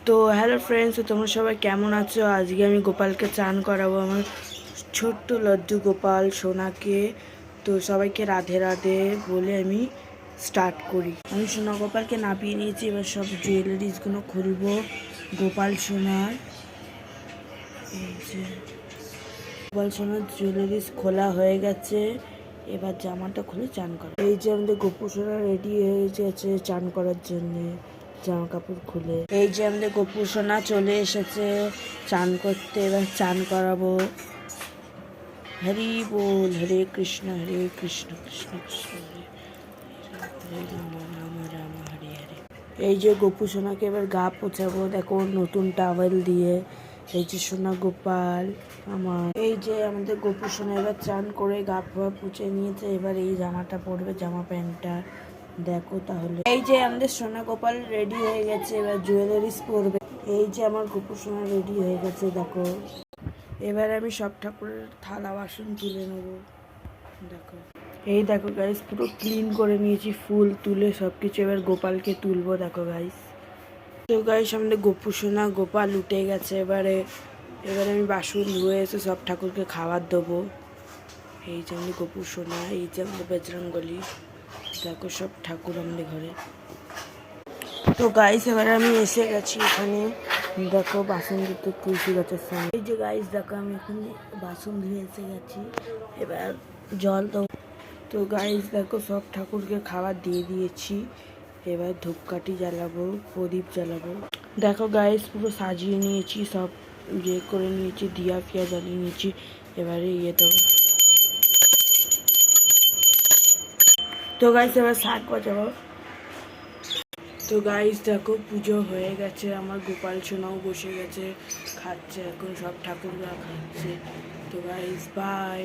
তো hello friends, তোমরা সবাই কেমন আছো? আজকে আমি গোপালকে চান করাবো, আমার ছোট্ট লড্ডু গোপাল সোনাকে। তো সবাইকে রাধে রাধে বলে আমি স্টার্ট করি। আমি সোনা গোপালকে নাপিয়ে নিয়েছি, এবার সব জুয়েলারিসগুলো খুলবো গোপাল সোনার। এই যে গোপাল সোনার জুয়েলারিস খোলা হয়ে গেছে, এবার জামাটা খুলে চান করা। এই যে আমাদের গোপু সোনা রেডি হয়ে গেছে চান করার জন্যে, জামা কাপড় খুলে। এই যে আমাদের গোপু সোনা চলে এসেছে চান করতে, এবার চান করাবো। হরি বল, হরে কৃষ্ণ কৃষ্ণ কৃষ্ণ হরে হরে, রাম রাম রাম হরে হরে। এই যে গোপু সোনাকে এবার গা পোছাবো, দেখো নতুন টাওয়েল দিয়ে। এই যে সোনা গোপাল আমার। এই যে আমাদের গোপু সোনা এবার চান করে গা ফা পুছে নিয়েছে, এবার এই জামাটা পরবে, জামা প্যান্টটা দেখো তাহলে। এই যে আমাদের সোনা গোপাল রেডি হয়ে গেছে, এবার জুয়েলারিস পরবে। এই যে আমার গোপু সোনা রেডি হয়ে গেছে দেখো। এবার আমি সব ঠাকুরের থালা বাসন তুলে নেবো, দেখো। এই দেখো গাইস, পুরো ক্লিন করে নিয়েছি, ফুল তুলে সব কিছু। এবার গোপালকে তুলবো, দেখো গাইস। তো গাইস আমাদের গোপু সোনা গোপাল উঠে গেছে। এবারে আমি বাসন ধুয়ে এসে সব ঠাকুরকে খাবার দেবো। এই যে আমাদের গোপু সোনা, এই যে আমাদের বজরঙ্গবলী, দেখো সব ঠাকুর আমাদের ঘরে। তো গাইস এবার আমি এসে গেছি এখানে, দেখো বাসন ধুতে তুলসী গাছের সামনে। এই যে গাইস দেখো আমি এখন বাসন ধুয়ে এসে গেছি, এবার জল দেবো। তো গাইস দেখো সব ঠাকুরকে খাবার দিয়ে দিয়েছি, এবার ধূপকাঠি জ্বালাবো, প্রদীপ জ্বালাবো। দেখো গাইস পুরো সাজিয়ে নিয়েছি, সব ইয়ে করে নিয়েছি, দিয়া ফিয়া জ্বালিয়ে নিয়েছি। এবারে ইয়ে দেবো। তো গাইস এবার শাক বাজাবো। তো গাইস দেখো পুজো হয়ে গেছে, আমার গোপাল সোনাও বসে গেছে, খাচ্ছে এখন, সব ঠাকুররা খাচ্ছে। তো গাইস বাই।